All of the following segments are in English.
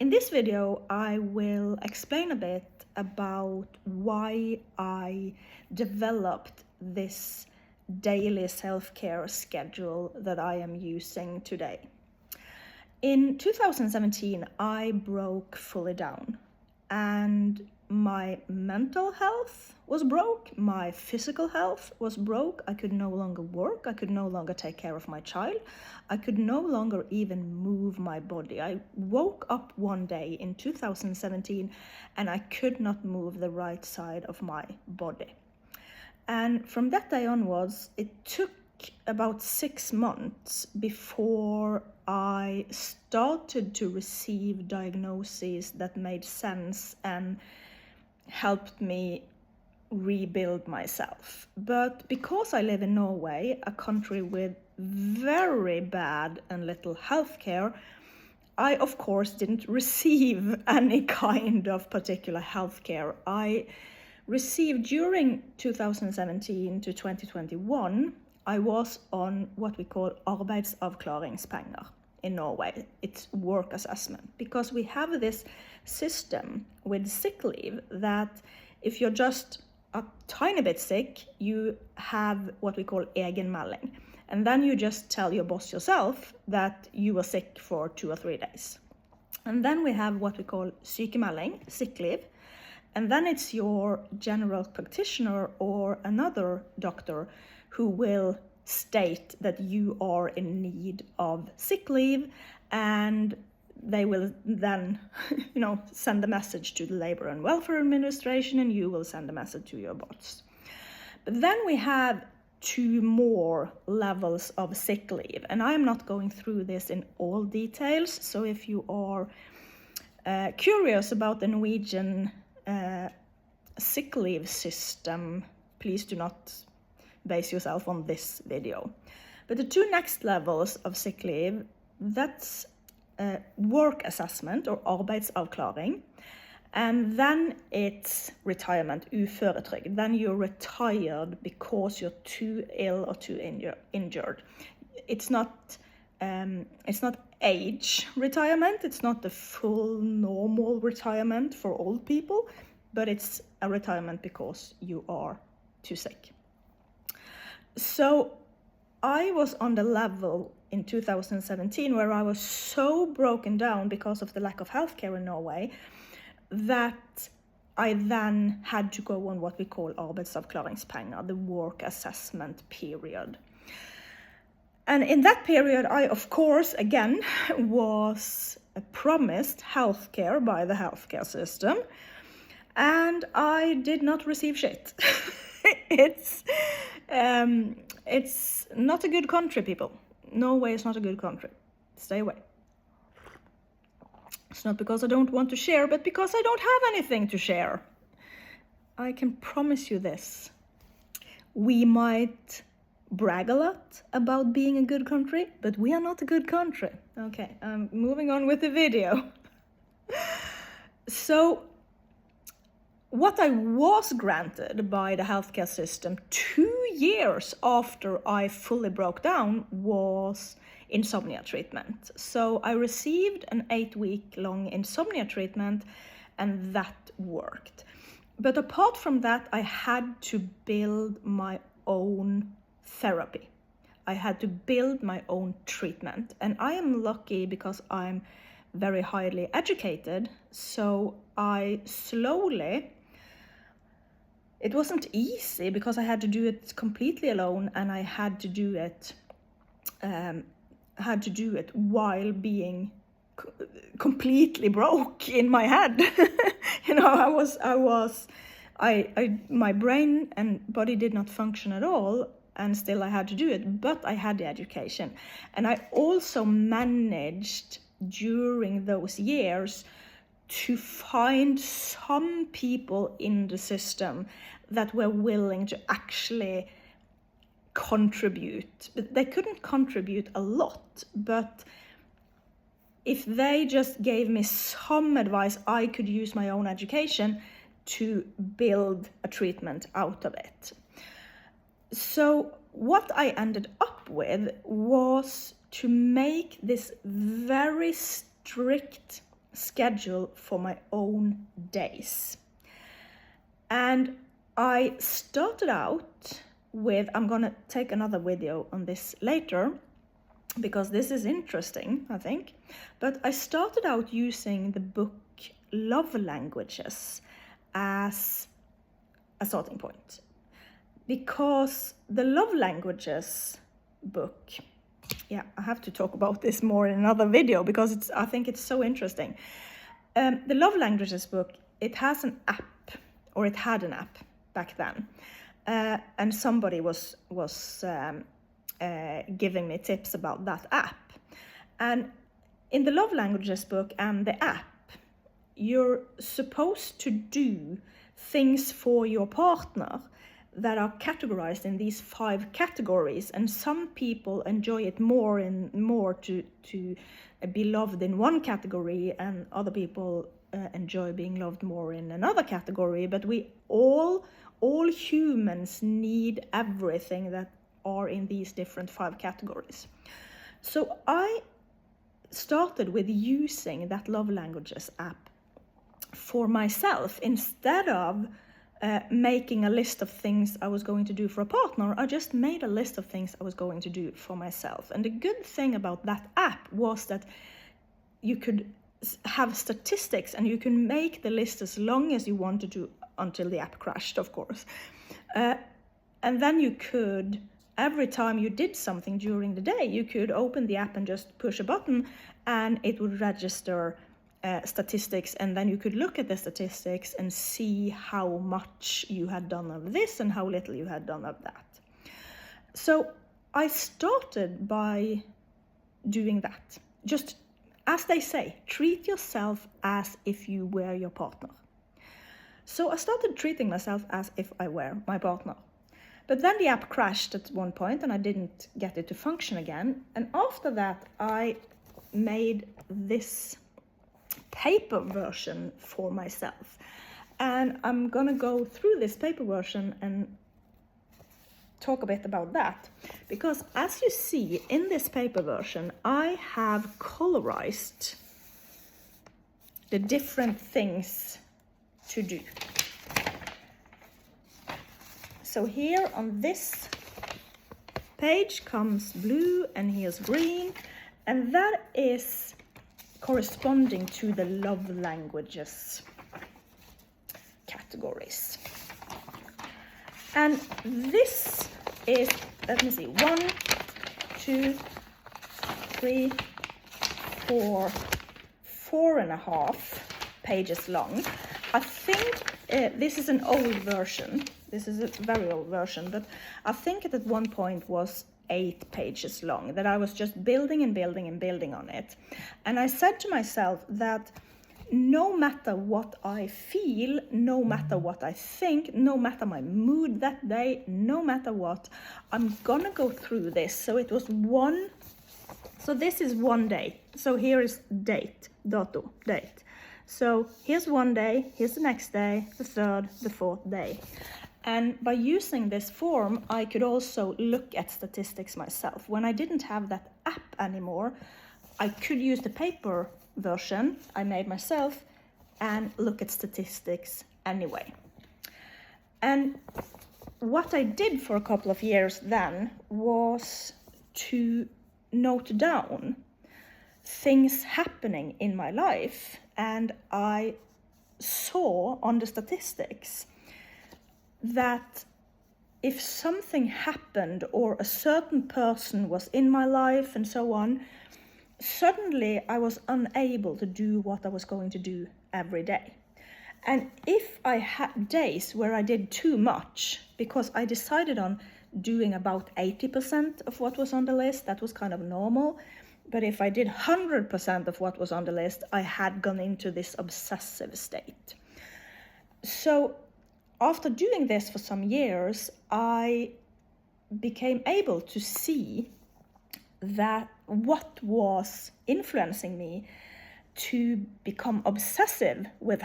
In this video, I will explain a bit about why I developed this daily self-care schedule that I am using today. In 2017, I broke fully down, and my mental health was broke, my physical health was broke. I could no longer work, I could no longer take care of my child, I could no longer even move my body. I woke up one day in 2017 and I could not move the right side of my body. And from that day onwards, it took about 6 months before I started to receive diagnoses that made sense and helped me rebuild myself. But because I live in Norway, a country with very bad and little healthcare, I of course didn't receive any kind of particular healthcare. I received during 2017 to 2021, I was on what we call arbeidsavklaringspenger in Norway. It's work assessment, because we have this system with sick leave that if you're just a tiny bit sick, you have what we call egenmelding. And then you just tell your boss yourself that you were sick for 2 or 3 days. And then we have what we call sykemelding, sick leave. And then it's your general practitioner or another doctor who will state that you are in need of sick leave, and they will then send a message to the Labor and Welfare Administration, and you will send a message to your boss. But then we have 2 more levels of sick leave, and I am not going through this in all details, so if you are curious about the Norwegian sick leave system, please do not base yourself on this video. But the 2 next levels of sick leave, that's work assessment or arbeidsavklaring, and then it's retirement, uføretrygd. Then you're retired because you're too ill or too injured. It's not age retirement, it's not the full normal retirement for old people, but it's a retirement because you are too sick. So I was on the level in 2017 where I was so broken down because of the lack of healthcare in Norway that I then had to go on what we call arbeidsavklaringspenger, the work assessment period. And in that period, I, of course, again, was promised healthcare by the healthcare system, and I did not receive shit. It's not a good country, people. Norway is not a good country. Stay away. It's not because I don't want to share, but because I don't have anything to share. I can promise you this. We might brag a lot about being a good country, but we are not a good country. Okay, I'm moving on with the video. So, what I was granted by the healthcare system 2 years after I fully broke down was insomnia treatment. So I received an 8-week-long insomnia treatment, and that worked. But apart from that, I had to build my own therapy. I had to build my own treatment. And I am lucky because I'm very highly educated. So I slowly, it wasn't easy because I had to do it completely alone, and I had to do it while being completely broke in my head. My brain and body did not function at all, and still I had to do it, but I had the education. And I also managed during those years to find some people in the system that were willing to actually contribute. They couldn't contribute a lot, but if they just gave me some advice, I could use my own education to build a treatment out of it. So what I ended up with was to make this very strict schedule for my own days. And I started out with, I'm gonna take another video on this later, because this is interesting, I think. But I started out using the book Love Languages as a starting point, because the Love Languages book, yeah, I have to talk about this more in another video because I think it's so interesting. The Love Languages book, it has an app, or it had an app back then, and somebody was giving me tips about that app. And in the Love Languages book and the app, you're supposed to do things for your partner that are categorized in these 5 categories, and some people enjoy it more to be loved in one category, and other people enjoy being loved more in another category. But we all humans need everything that are in these different 5 categories. So I started with using that Love Languages app for myself. Instead of making a list of things I was going to do for a partner, I just made a list of things I was going to do for myself. And the good thing about that app was that you could have statistics, and you can make the list as long as you wanted to, until the app crashed, of course. And then you could, every time you did something during the day, you could open the app and just push a button, and it would register statistics, and then you could look at the statistics and see how much you had done of this and how little you had done of that. So I started by doing that. Just, as they say, treat yourself as if you were your partner. So I started treating myself as if I were my partner. But then the app crashed at one point, and I didn't get it to function again. And after that, I made this paper version for myself. And I'm gonna go through this paper version and talk a bit about that. Because as you see in this paper version, I have colorized the different things to do. So here on this page comes blue, and here's green, and that is corresponding to the Love Languages categories. And this is, let me see, 1, 2, 3, 4, 4.5 pages long. I think this is an old version. This is a very old version, but I think it at one point was 8 pages long, that I was just building and building and building on it. And I said to myself that no matter what I feel, no matter what I think, no matter my mood that day, no matter what, I'm gonna go through this. So it was so this is one day. So here is date, dato, date. So here's one day, here's the next day, the third, the 4th day. And by using this form, I could also look at statistics myself. When I didn't have that app anymore, I could use the paper version I made myself and look at statistics anyway. And what I did for a couple of years then was to note down things happening in my life, and I saw on the statistics that if something happened or a certain person was in my life and so on, suddenly I was unable to do what I was going to do every day. And if I had days where I did too much, because I decided on doing about 80% of what was on the list, that was kind of normal. But if I did 100% of what was on the list, I had gone into this obsessive state. So after doing this for some years, I became able to see that what was influencing me to become obsessive with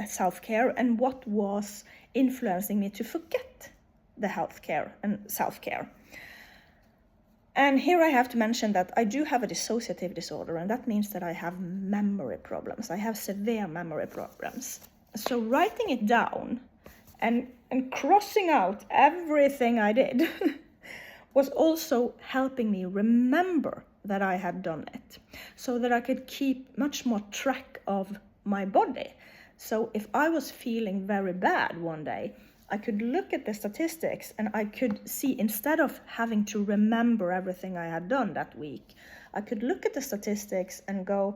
self-care, and what was influencing me to forget the healthcare and self-care. And here I have to mention that I do have a dissociative disorder, and that means that I have memory problems. I have severe memory problems. So writing it down and crossing out everything I did was also helping me remember that I had done it, so that I could keep much more track of my body. So if I was feeling very bad one day, I could look at the statistics and I could see, instead of having to remember everything I had done that week, I could look at the statistics and go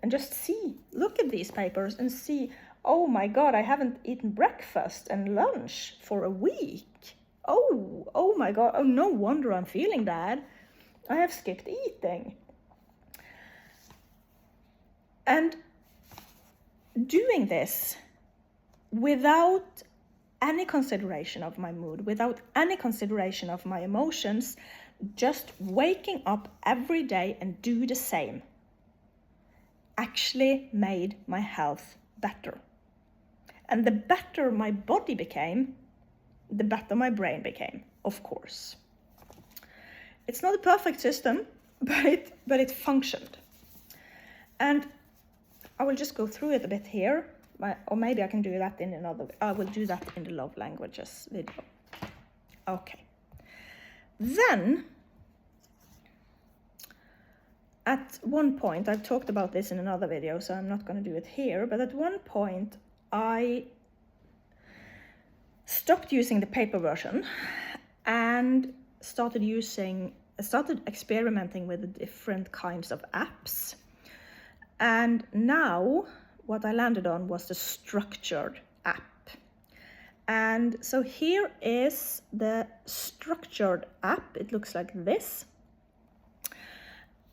and just look at these papers and see, oh my God, I haven't eaten breakfast and lunch for a week. Oh my God, oh, no wonder I'm feeling bad. I have skipped eating. And doing this without any consideration of my mood, without any consideration of my emotions, just waking up every day and do the same, actually made my health better. And the better my body became, the better my brain became, of course. It's not a perfect system, but it functioned. And I will just go through it a bit here, or maybe I can do that in another. I will do that in the love languages video. Okay. Then, at one point, I've talked about this in another video, so I'm not going to do it here, but at one point, I stopped using the paper version and started experimenting with the different kinds of apps. And now what I landed on was the structured app. And so here is the structured app. It looks like this.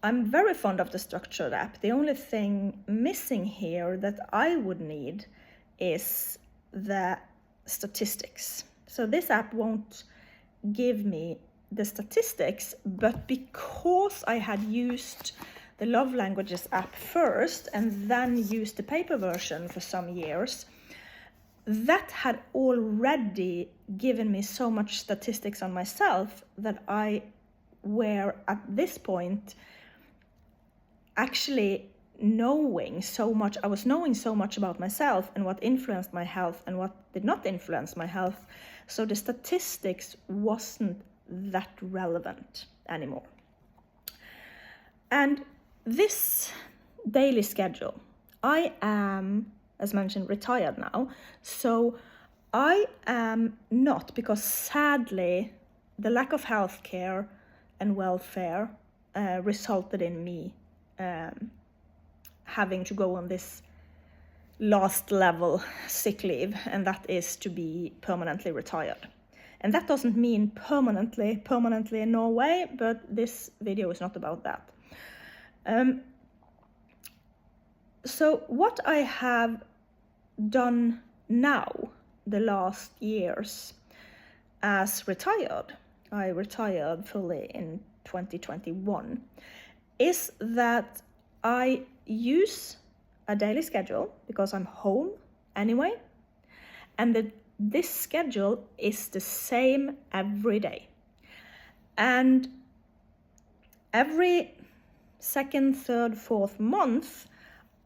I'm very fond of the structured app. The only thing missing here that I would need is the statistics. So this app won't give me the statistics, but because I had used the Love Languages app first and then used the paper version for some years, that had already given me so much statistics on myself that I were at this point actually knowing so much. I was knowing so much about myself and what influenced my health and what did not influence my health. So the statistics wasn't that relevant anymore. And this daily schedule, I am, as mentioned, retired now. So I am not, because sadly, the lack of healthcare and welfare resulted in me having to go on this last level sick leave, and that is to be permanently retired. And that doesn't mean permanently in Norway, but this video is not about that. So what I have done now, the last years as retired, I retired fully in 2021, is that I use a daily schedule because I'm home anyway, and this schedule is the same every day. And every second, third, fourth month,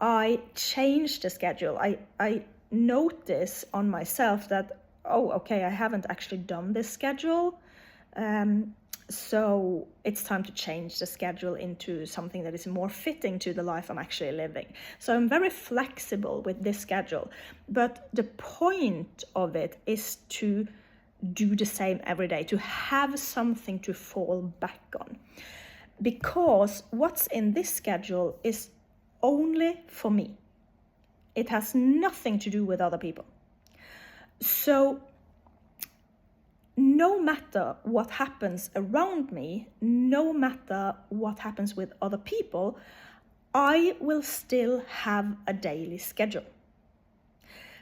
I change the schedule. I notice on myself that, oh, okay, I haven't actually done this schedule. So it's time to change the schedule into something that is more fitting to the life I'm actually living. So I'm very flexible with this schedule, but the point of it is to do the same every day, to have something to fall back on. Because what's in this schedule is only for me. It has nothing to do with other people. So no matter what happens around me, no matter what happens with other people, I will still have a daily schedule.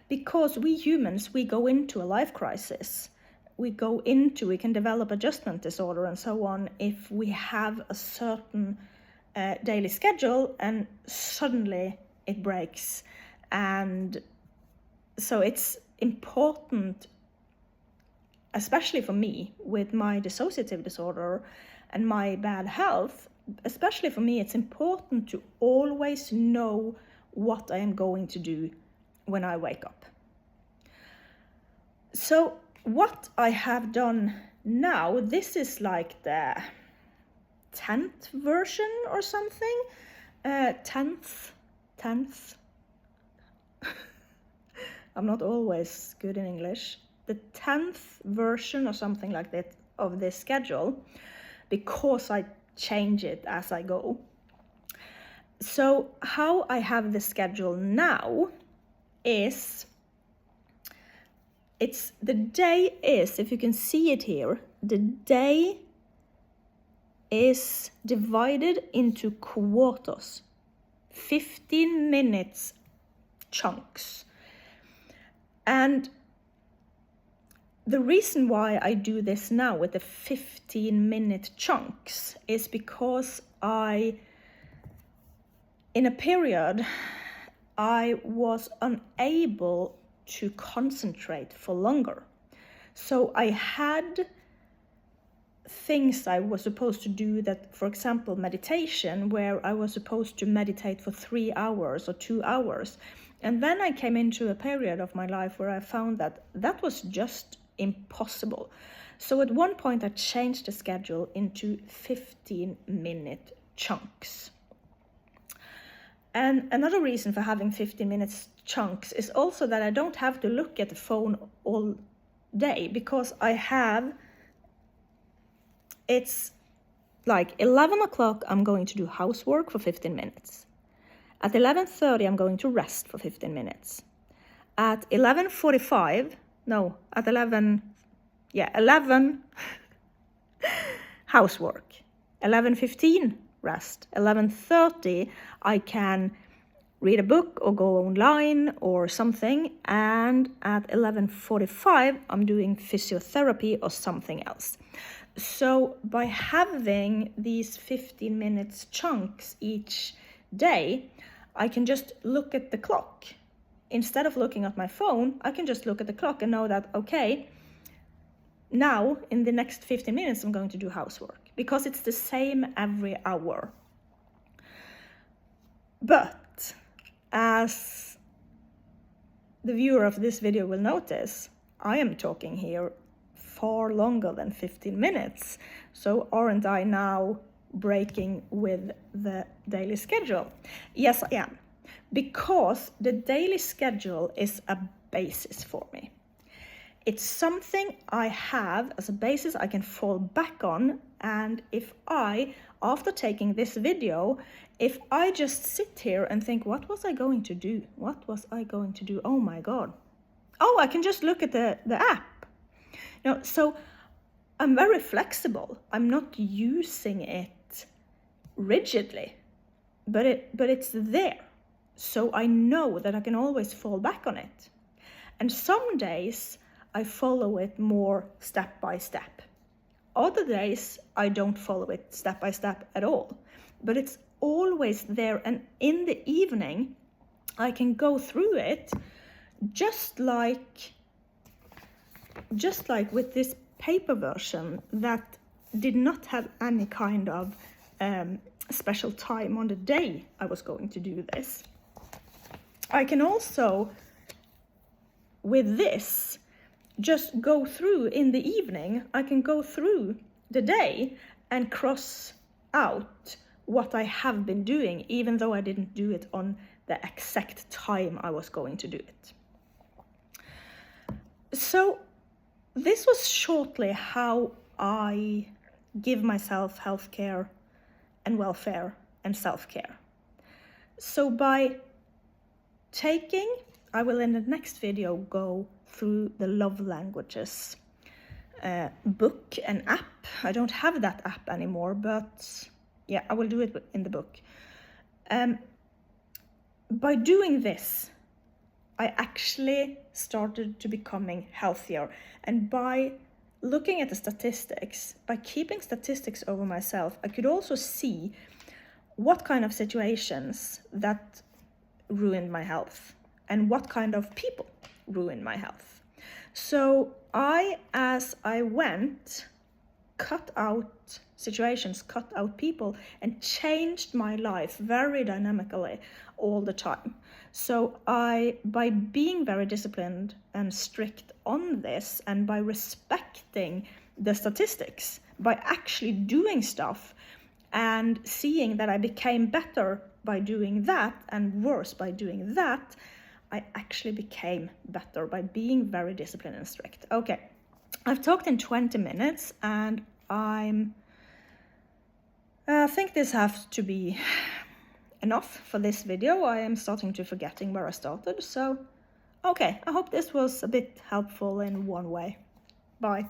Because we humans, we go into a life crisis. We can develop adjustment disorder and so on if we have a certain daily schedule and suddenly it breaks. And so it's important, especially for me with my dissociative disorder, and my bad health, especially for me, it's important to always know what I am going to do when I wake up. So what I have done now, this is like the 10th version or something. 10th. I'm not always good in English. The 10th version or something like that of this schedule, because I change it as I go. So how I have the schedule now is, the day is, if you can see it here, the day is divided into quarters, 15 minutes chunks. And the reason why I do this now with the 15-minute chunks is because in a period, I was unable to concentrate for longer. So I had things I was supposed to do that, for example, meditation, where I was supposed to meditate for 3 hours or 2 hours. And then I came into a period of my life where I found that that was just impossible. So at one point I changed the schedule into 15-minute chunks. And another reason for having 15 minutes chunks is also that I don't have to look at the phone all day, because it's like 11 o'clock, I'm going to do housework for 15 minutes. At 11:30, I'm going to rest for 15 minutes. At 11:45, no, at 11 housework. 11:15, rest. 11:30, I can read a book or go online or something. And at 11:45, I'm doing physiotherapy or something else. So by having these 15 minutes chunks each day, I can just look at the clock. Instead of looking at my phone, I can just look at the clock and know that, okay, now in the next 15 minutes, I'm going to do housework, because it's the same every hour. But as the viewer of this video will notice, I am talking here far longer than 15 minutes. So aren't I now breaking with the daily schedule? Yes, I am. Because the daily schedule is a basis for me. It's something I have as a basis I can fall back on. And if I, after taking this video, if I just sit here and think, what was I going to do? What was I going to do? Oh my God. Oh, I can just look at the app. No, so I'm very flexible. I'm not using it rigidly, but it's there. So I know that I can always fall back on it. And some days I follow it more step by step. Other days I don't follow it step by step at all, but it's always there. And in the evening, I can go through it just like with this paper version that did not have any kind of special time on the day I was going to do this. I can also, with this, just go through in the evening. I can go through the day and cross out what I have been doing, even though I didn't do it on the exact time I was going to do it. So this was shortly how I give myself healthcare and welfare and self-care. So by I will in the next video go through the love languages book and app. I don't have that app anymore, but yeah, I will do it in the book. By doing this, I actually started to becoming healthier. And by looking at the statistics, by keeping statistics over myself, I could also see what kind of situations that ruined my health and what kind of people ruined my health. So as I went cut out situations, cut out people, and changed my life very dynamically all the time. So by being very disciplined and strict on this, and by respecting the statistics, by actually doing stuff and seeing that I became better by doing that and worse by doing that, I actually became better by being very disciplined and strict. Okay, I've talked in 20 minutes and I think this has to be enough for this video. I am starting to forgetting where I started. So, okay, I hope this was a bit helpful in one way. Bye.